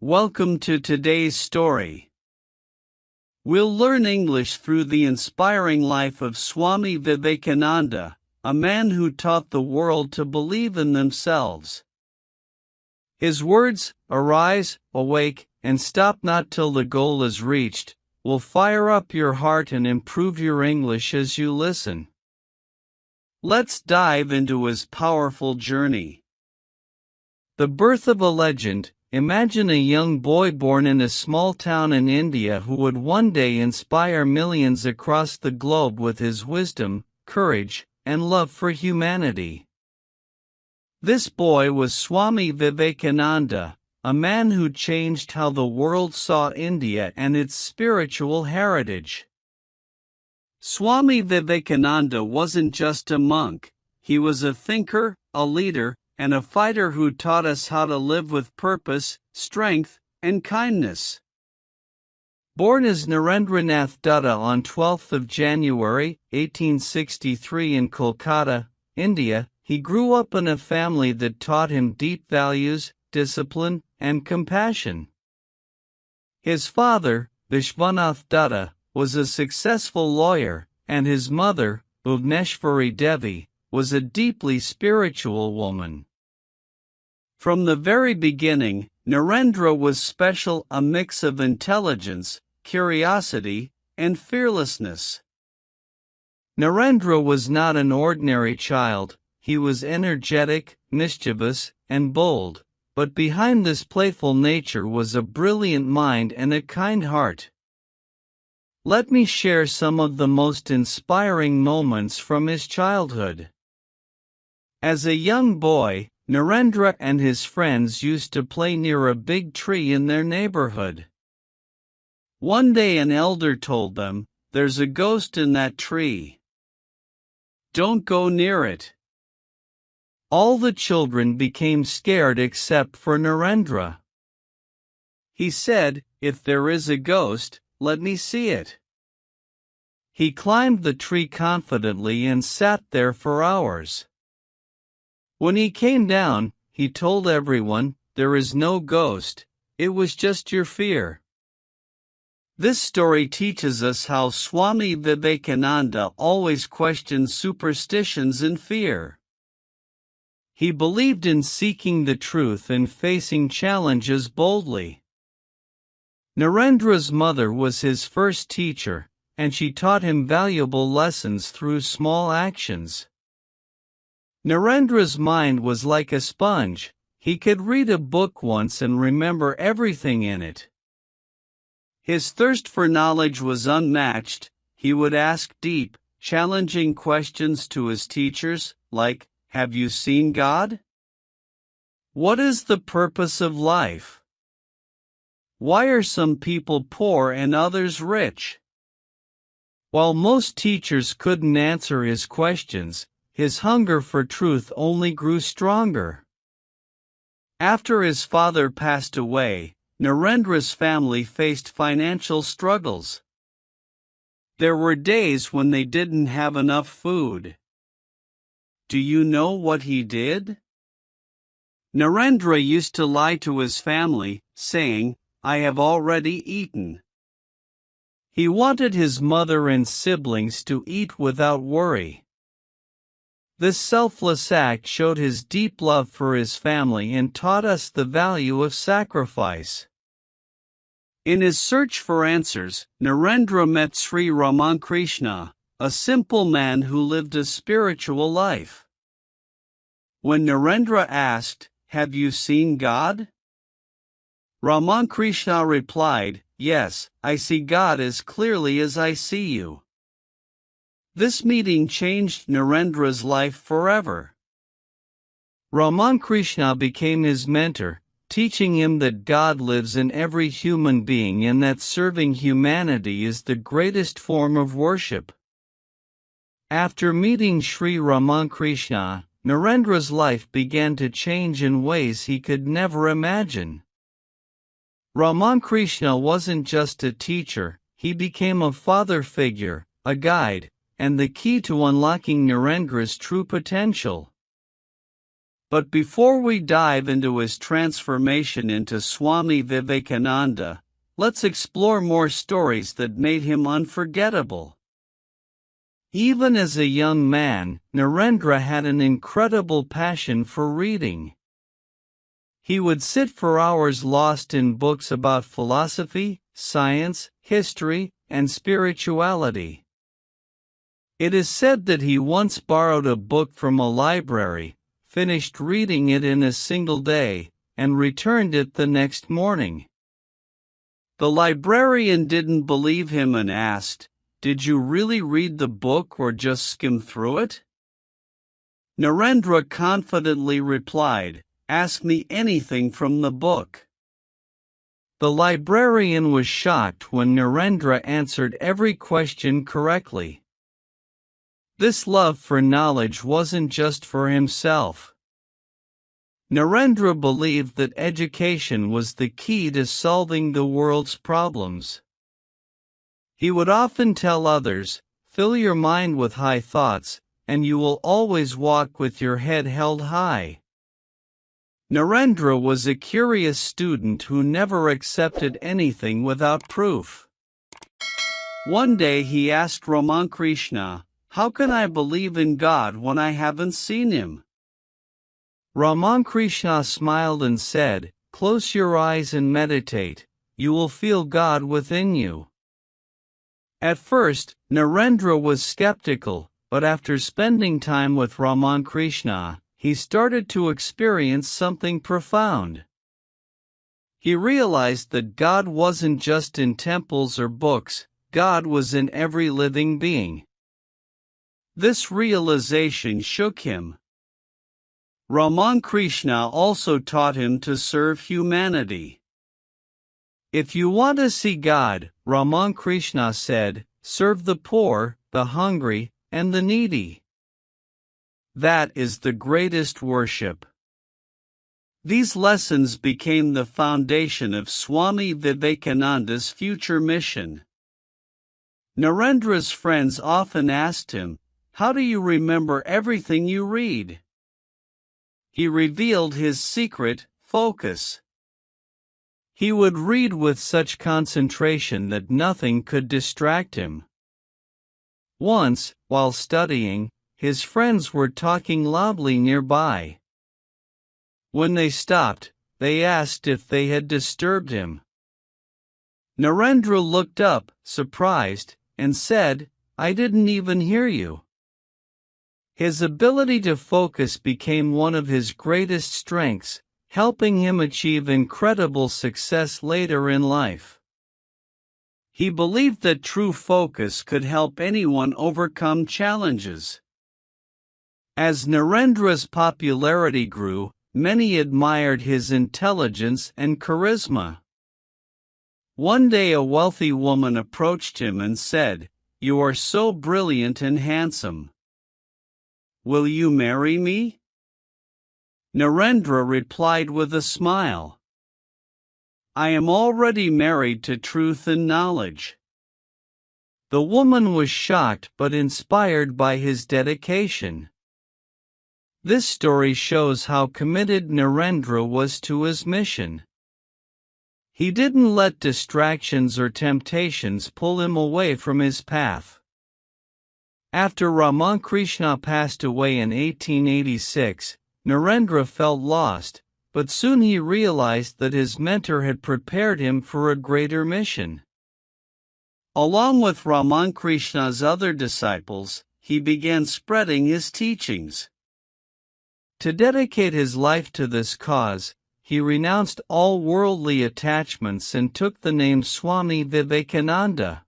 Welcome to today's story. We'll learn English through the inspiring life of Swami Vivekananda, a man who taught the world to believe in themselves. His words, "Arise, awake, and stop not till the goal is reached," will fire up your heart and improve your English as you listen. Let's dive into his powerful journey. The birth of a legend. Imagine a young boy born in a small town in India who would one day inspire millions across the globe with his wisdom, courage, and love for humanity. This boy was Swami Vivekananda, a man who changed how the world saw India and its spiritual heritage. Swami Vivekananda wasn't just a monk, he was a thinker, a leader, and a fighter who taught us how to live with purpose, strength, and kindness. Born as Narendranath Dutta on 12th of January, 1863 in Kolkata, India, he grew up in a family that taught him deep values, discipline, and compassion. His father, Vishwanath Dutta, was a successful lawyer, and his mother, Bhuvneshwari Devi, was a deeply spiritual woman. From the very beginning, Narendra was special, a mix of intelligence, curiosity, and fearlessness. Narendra was not an ordinary child, he was energetic, mischievous, and bold, but behind this playful nature was a brilliant mind and a kind heart. Let me share some of the most inspiring moments from his childhood. As a young boy, Narendra and his friends used to play near a big tree in their neighborhood. One day an elder told them, "There's a ghost in that tree. Don't go near it." All the children became scared except for Narendra. He said, "If there is a ghost, let me see it." He climbed the tree confidently and sat there for hours. When he came down, he told everyone, "There is no ghost, it was just your fear." This story teaches us how Swami Vivekananda always questioned superstitions and fear. He believed in seeking the truth and facing challenges boldly. Narendra's mother was his first teacher, and she taught him valuable lessons through small actions. Narendra's mind was like a sponge, he could read a book once and remember everything in it. His thirst for knowledge was unmatched, he would ask deep, challenging questions to his teachers, like, "Have you seen God? What is the purpose of life? Why are some people poor and others rich?" While most teachers couldn't answer his questions, his hunger for truth only grew stronger. After his father passed away, Narendra's family faced financial struggles. There were days when they didn't have enough food. Do you know what he did? Narendra used to lie to his family, saying, "I have already eaten." He wanted his mother and siblings to eat without worry. This selfless act showed his deep love for his family and taught us the value of sacrifice. In his search for answers, Narendra met Sri Ramakrishna, a simple man who lived a spiritual life. When Narendra asked, "Have you seen God?" Ramakrishna replied, "Yes, I see God as clearly as I see you." This meeting changed Narendra's life forever. Ramakrishna became his mentor, teaching him that God lives in every human being and that serving humanity is the greatest form of worship. After meeting Sri Ramakrishna, Narendra's life began to change in ways he could never imagine. Ramakrishna wasn't just a teacher, he became a father figure, a guide, and the key to unlocking Narendra's true potential. But before we dive into his transformation into Swami Vivekananda, let's explore more stories that made him unforgettable. Even as a young man, Narendra had an incredible passion for reading. He would sit for hours lost in books about philosophy, science, history, and spirituality. It is said that he once borrowed a book from a library, finished reading it in a single day, and returned it the next morning. The librarian didn't believe him and asked, "Did you really read the book or just skim through it?" Narendra confidently replied, "Ask me anything from the book." The librarian was shocked when Narendra answered every question correctly. This love for knowledge wasn't just for himself. Narendra believed that education was the key to solving the world's problems. He would often tell others, "Fill your mind with high thoughts, and you will always walk with your head held high." Narendra was a curious student who never accepted anything without proof. One day he asked Ramakrishna, "How can I believe in God when I haven't seen him?" Ramakrishna smiled and said, "Close your eyes and meditate. You will feel God within you." At first, Narendra was skeptical, but after spending time with Ramakrishna, he started to experience something profound. He realized that God wasn't just in temples or books, God was in every living being. This realization shook him. Ramakrishna also taught him to serve humanity. "If you want to see God," Ramakrishna said, "serve the poor, the hungry, and the needy. That is the greatest worship." These lessons became the foundation of Swami Vivekananda's future mission. Narendra's friends often asked him, "How do you remember everything you read?" He revealed his secret: focus. He would read with such concentration that nothing could distract him. Once, while studying, his friends were talking loudly nearby. When they stopped, they asked if they had disturbed him. Narendra looked up, surprised, and said, "I didn't even hear you." His ability to focus became one of his greatest strengths, helping him achieve incredible success later in life. He believed that true focus could help anyone overcome challenges. As Narendra's popularity grew, many admired his intelligence and charisma. One day a wealthy woman approached him and said, "You are so brilliant and handsome. Will you marry me?" Narendra replied with a smile, "I am already married to truth and knowledge." The woman was shocked but inspired by his dedication. This story shows how committed Narendra was to his mission. He didn't let distractions or temptations pull him away from his path. After Ramakrishna passed away in 1886, Narendra felt lost, but soon he realized that his mentor had prepared him for a greater mission. Along with Ramakrishna's other disciples, he began spreading his teachings. To dedicate his life to this cause, he renounced all worldly attachments and took the name Swami Vivekananda.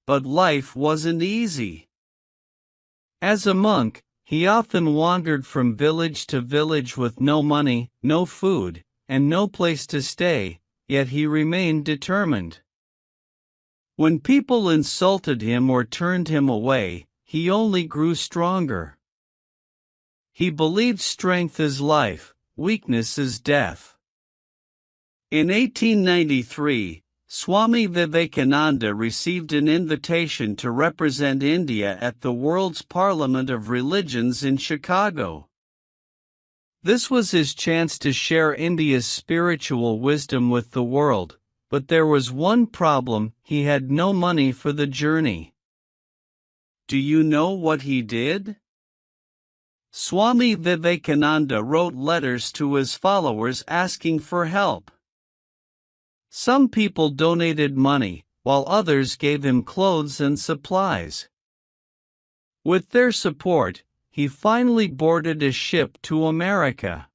But life wasn't easy. As a monk, he often wandered from village to village with no money, no food, and no place to stay, yet he remained determined. When people insulted him or turned him away, he only grew stronger. He believed strength is life, weakness is death. In 1893, Swami Vivekananda received an invitation to represent India at the World's Parliament of Religions in Chicago. This was his chance to share India's spiritual wisdom with the world, but there was one problem: he had no money for the journey. Do you know what he did? Swami Vivekananda wrote letters to his followers asking for help. Some people donated money, while others gave him clothes and supplies. With their support, he finally boarded a ship to America.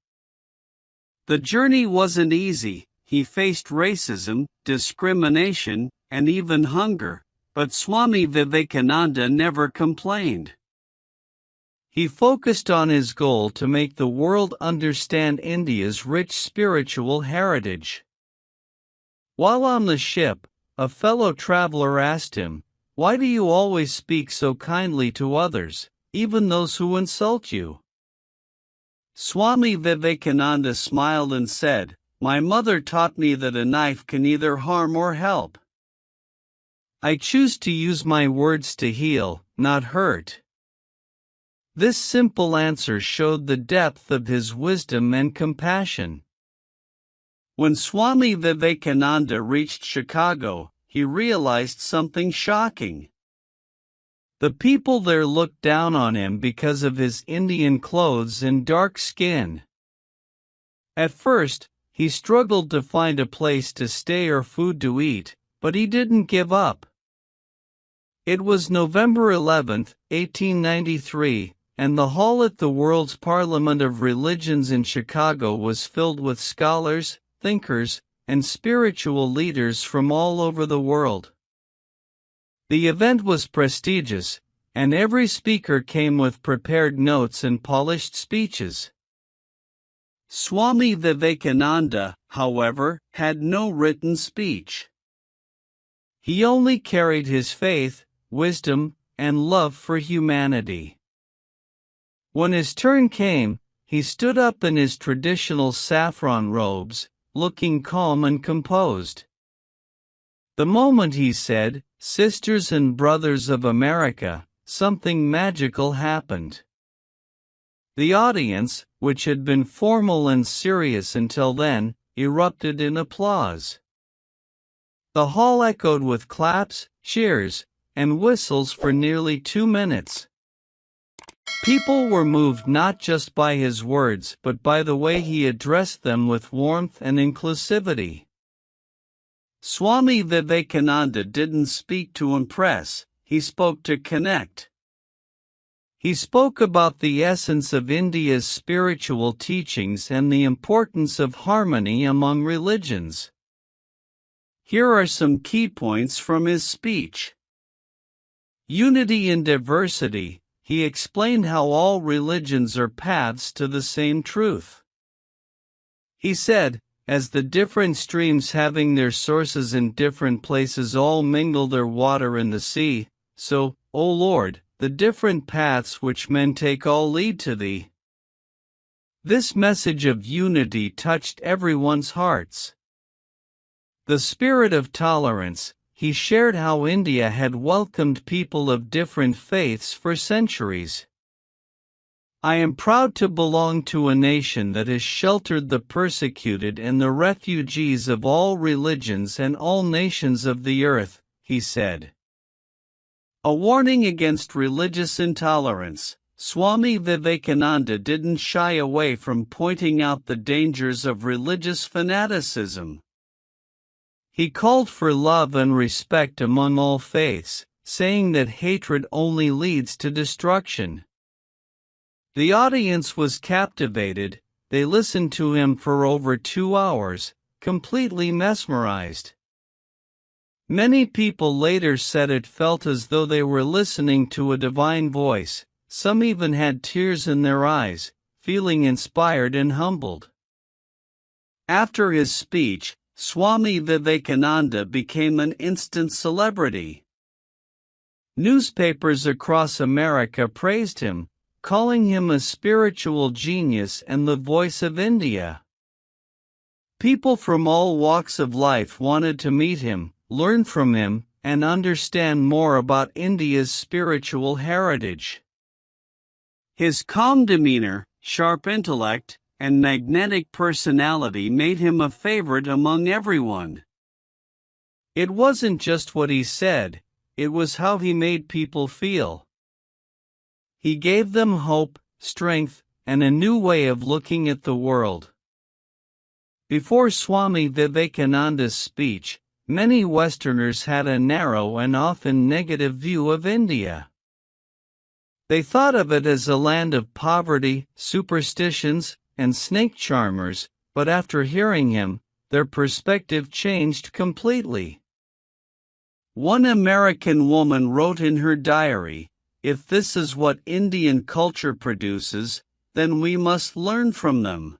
The journey wasn't easy. He faced racism, discrimination, and even hunger, but Swami Vivekananda never complained. He focused on his goal to make the world understand India's rich spiritual heritage. While on the ship, a fellow traveler asked him, "Why do you always speak so kindly to others, even those who insult you?" Swami Vivekananda smiled and said, "My mother taught me that a knife can neither harm or help. I choose to use my words to heal, not hurt." This simple answer showed the depth of his wisdom and compassion. When Swami Vivekananda reached Chicago, he realized something shocking. The people there looked down on him because of his Indian clothes and dark skin. At first, he struggled to find a place to stay or food to eat, but he didn't give up. It was November 11, 1893, and the hall at the World's Parliament of Religions in Chicago was filled with scholars, thinkers, and spiritual leaders from all over the world. The event was prestigious, and every speaker came with prepared notes and polished speeches. Swami Vivekananda, however, had no written speech. He only carried his faith, wisdom, and love for humanity. When his turn came, he stood up in his traditional saffron robes, looking calm and composed. The moment he said, "Sisters and brothers of America," something magical happened. The audience, which had been formal and serious until then, erupted in applause. The hall echoed with claps, cheers, and whistles for nearly 2 minutes. People were moved not just by his words but by the way he addressed them with warmth and inclusivity. Swami Vivekananda didn't speak to impress, he spoke to connect. He spoke about the essence of India's spiritual teachings and the importance of harmony among religions. Here are some key points from his speech. Unity in diversity. He explained how all religions are paths to the same truth. He said, "As the different streams having their sources in different places all mingle their water in the sea, so, O Lord, the different paths which men take all lead to Thee." This message of unity touched everyone's hearts. The spirit of tolerance. He shared how India had welcomed people of different faiths for centuries. "I am proud to belong to a nation that has sheltered the persecuted and the refugees of all religions and all nations of the earth," he said. A warning against religious intolerance. Swami Vivekananda didn't shy away from pointing out the dangers of religious fanaticism. He called for love and respect among all faiths, saying that hatred only leads to destruction. The audience was captivated. They listened to him for over 2 hours, completely mesmerized. Many people later said it felt as though they were listening to a divine voice. Some even had tears in their eyes, feeling inspired and humbled. After his speech, Swami Vivekananda became an instant celebrity. Newspapers across America praised him, calling him a spiritual genius and the voice of India. People from all walks of life wanted to meet him, learn from him, and understand more about India's spiritual heritage. His calm demeanor, sharp intellect, and magnetic personality made him a favorite among everyone. It wasn't just what he said, it was how he made people feel. He gave them hope, strength, and a new way of looking at the world. Before Swami Vivekananda's speech, many Westerners had a narrow and often negative view of India. They thought of it as a land of poverty, superstitions, and snake charmers, but after hearing him, their perspective changed completely. One American woman wrote in her diary, "If this is what Indian culture produces, then we must learn from them."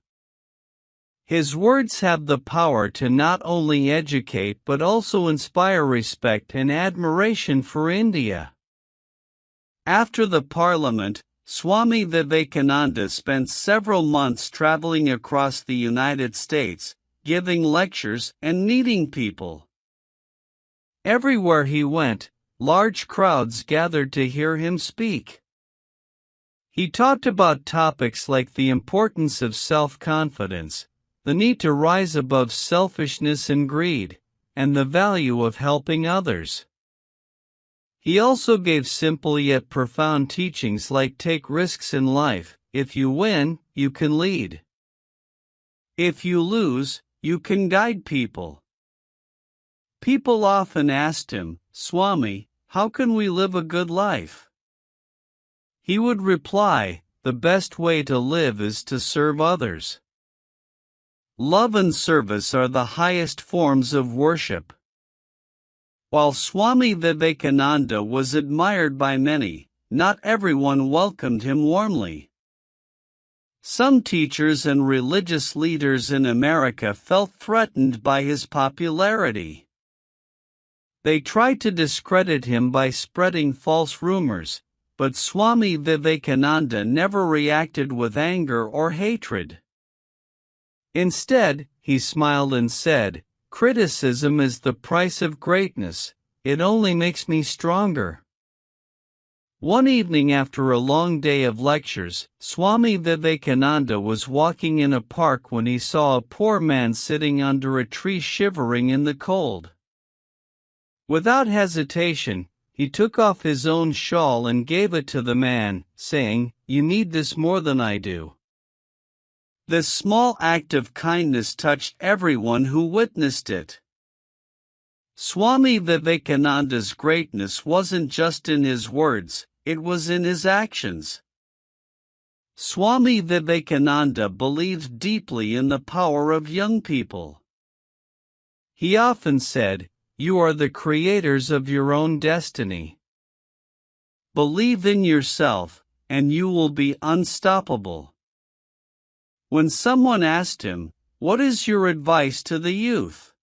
His words have the power to not only educate but also inspire respect and admiration for India. After the Parliament, Swami Vivekananda spent several months traveling across the United States, giving lectures and meeting people. Everywhere he went, large crowds gathered to hear him speak. He talked about topics like the importance of self-confidence, the need to rise above selfishness and greed, and the value of helping others. He also gave simple yet profound teachings like take risks in life. If you win, you can lead. If you lose, you can guide people. People often asked him, "Swami, how can we live a good life?" He would reply, "The best way to live is to serve others." Love and service are the highest forms of worship. While Swami Vivekananda was admired by many, not everyone welcomed him warmly. Some teachers and religious leaders in America felt threatened by his popularity. They tried to discredit him by spreading false rumors, but Swami Vivekananda never reacted with anger or hatred. Instead, he smiled and said, "Criticism is the price of greatness, it only makes me stronger." One evening after a long day of lectures, Swami Vivekananda was walking in a park when he saw a poor man sitting under a tree shivering in the cold. Without hesitation, he took off his own shawl and gave it to the man, saying, "You need this more than I do." This small act of kindness touched everyone who witnessed it. Swami Vivekananda's greatness wasn't just in his words, it was in his actions. Swami Vivekananda believed deeply in the power of young people. He often said, "You are the creators of your own destiny. Believe in yourself, and you will be unstoppable." When someone asked him, "What is your advice to the youth?"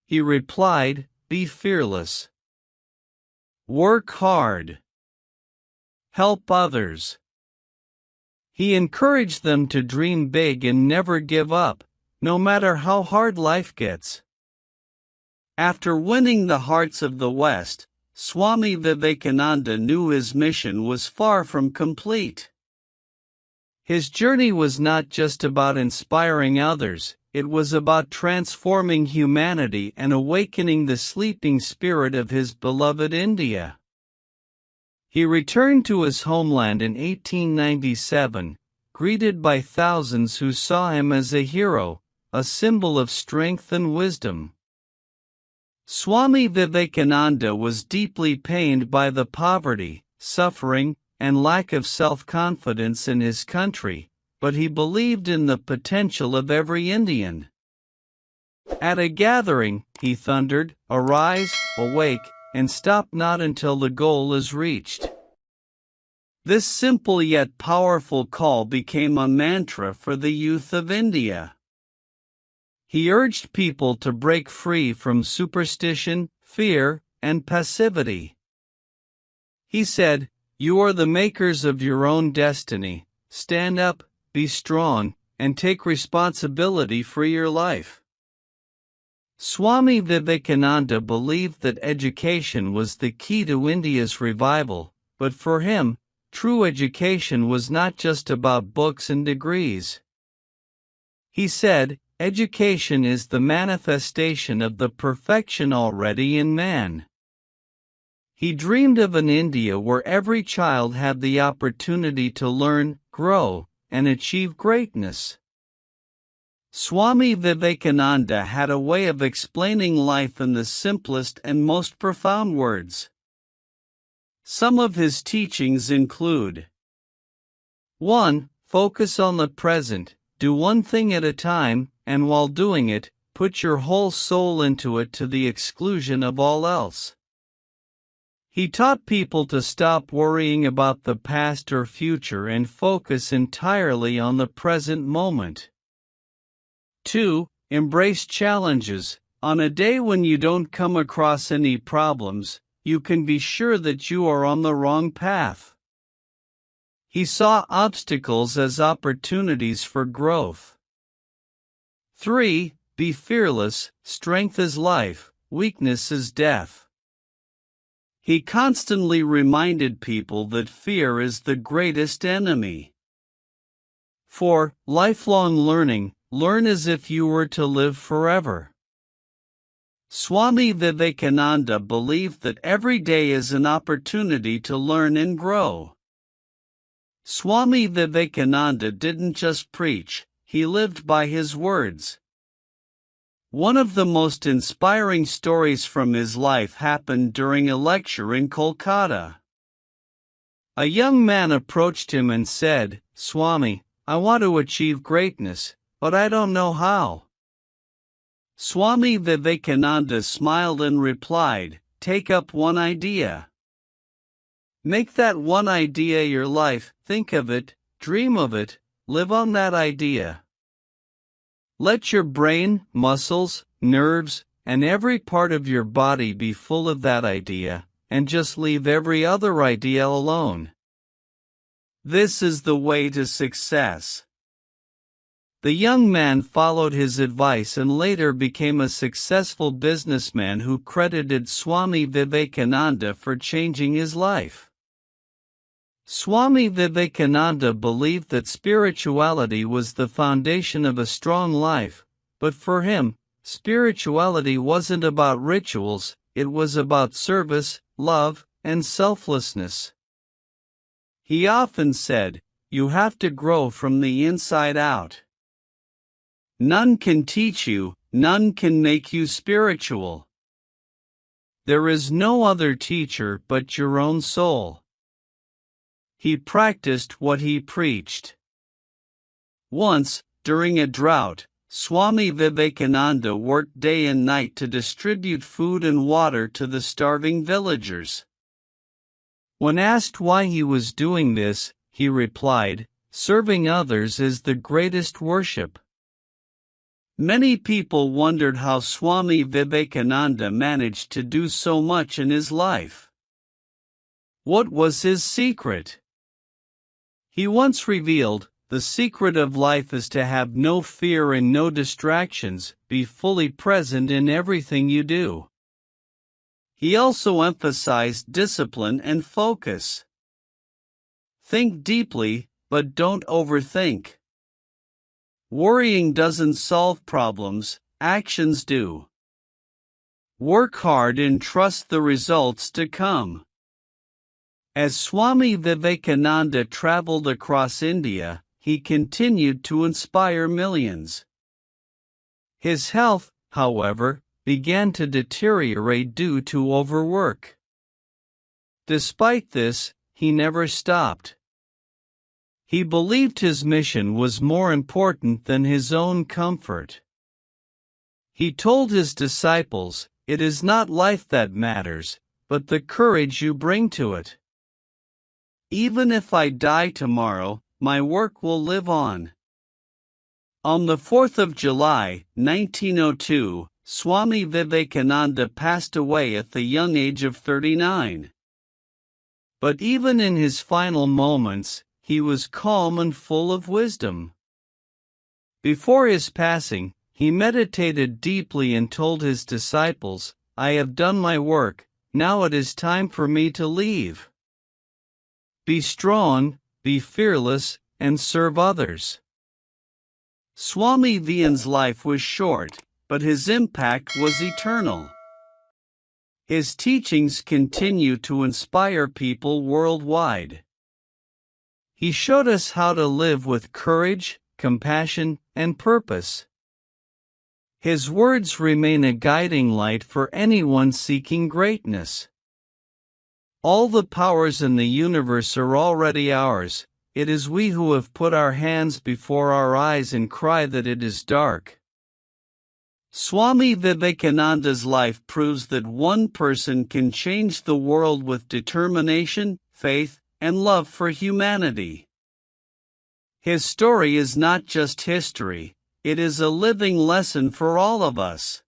he replied, "Be fearless. Work hard. Help others." He encouraged them to dream big and never give up, no matter how hard life gets. After winning the hearts of the West, Swami Vivekananda knew his mission was far from complete. His journey was not just about inspiring others, it was about transforming humanity and awakening the sleeping spirit of his beloved India. He returned to his homeland in 1897, greeted by thousands who saw him as a hero, a symbol of strength and wisdom. Swami Vivekananda was deeply pained by the poverty, suffering, and lack of self-confidence in his country, but he believed in the potential of every Indian. At a gathering, he thundered, "Arise, awake, and stop not until the goal is reached." This simple yet powerful call became a mantra for the youth of India. He urged people to break free from superstition, fear, and passivity. He said, "You are the makers of your own destiny. Stand up, be strong, and take responsibility for your life." Swami Vivekananda believed that education was the key to India's revival, but for him, true education was not just about books and degrees. He said, "Education is the manifestation of the perfection already in man." He dreamed of an India where every child had the opportunity to learn, grow, and achieve greatness. Swami Vivekananda had a way of explaining life in the simplest and most profound words. Some of his teachings include: 1. Focus on the present, do one thing at a time, and while doing it, put your whole soul into it to the exclusion of all else. He taught people to stop worrying about the past or future and focus entirely on the present moment. 2. Embrace challenges. On a day when you don't come across any problems, you can be sure that you are on the wrong path. He saw obstacles as opportunities for growth. 3. Be fearless. Strength is life, weakness is death. He constantly reminded people that fear is the greatest enemy. 4. Lifelong learning. Learn as if you were to live forever. Swami Vivekananda believed that every day is an opportunity to learn and grow. Swami Vivekananda didn't just preach, he lived by his words. One of the most inspiring stories from his life happened during a lecture in Kolkata. A young man approached him and said, "Swami, I want to achieve greatness, but I don't know how." Swami Vivekananda smiled and replied, "Take up one idea. Make that one idea your life, think of it, dream of it, live on that idea. Let your brain, muscles, nerves, and every part of your body be full of that idea, and just leave every other idea alone. This is the way to success." The young man followed his advice and later became a successful businessman who credited Swami Vivekananda for changing his life. Swami Vivekananda believed that spirituality was the foundation of a strong life, but for him, spirituality wasn't about rituals, it was about service, love, and selflessness. He often said, "You have to grow from the inside out. None can teach you, none can make you spiritual. There is no other teacher but your own soul." He practiced what he preached. Once, during a drought, Swami Vivekananda worked day and night to distribute food and water to the starving villagers. When asked why he was doing this, he replied, "Serving others is the greatest worship." Many people wondered how Swami Vivekananda managed to do so much in his life. What was his secret? He once revealed, "The secret of life is to have no fear and no distractions, be fully present in everything you do." He also emphasized discipline and focus. Think deeply, but don't overthink. Worrying doesn't solve problems, actions do. Work hard and trust the results to come. As Swami Vivekananda traveled across India, he continued to inspire millions. His health, however, began to deteriorate due to overwork. Despite this, he never stopped. He believed his mission was more important than his own comfort. He told his disciples, "It is not life that matters, but the courage you bring to it. Even if I die tomorrow, my work will live on." On the 4th of July, 1902, Swami Vivekananda passed away at the young age of 39. But even in his final moments, he was calm and full of wisdom. Before his passing, he meditated deeply and told his disciples, "I have done my work, now it is time for me to leave. Be strong, be fearless, and serve others." Swami Vivekananda's life was short, but his impact was eternal. His teachings continue to inspire people worldwide. He showed us how to live with courage, compassion, and purpose. His words remain a guiding light for anyone seeking greatness. All the powers in the universe are already ours. It is we who have put our hands before our eyes and cry that it is dark. Swami Vivekananda's life proves that one person can change the world with determination, faith, and love for humanity. His story is not just history, it is a living lesson for all of us.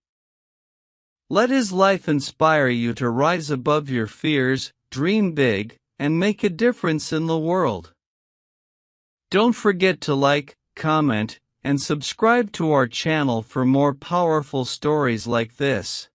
Let his life inspire you to rise above your fears, dream big, and make a difference in the world. Don't forget to like, comment, and subscribe to our channel for more powerful stories like this.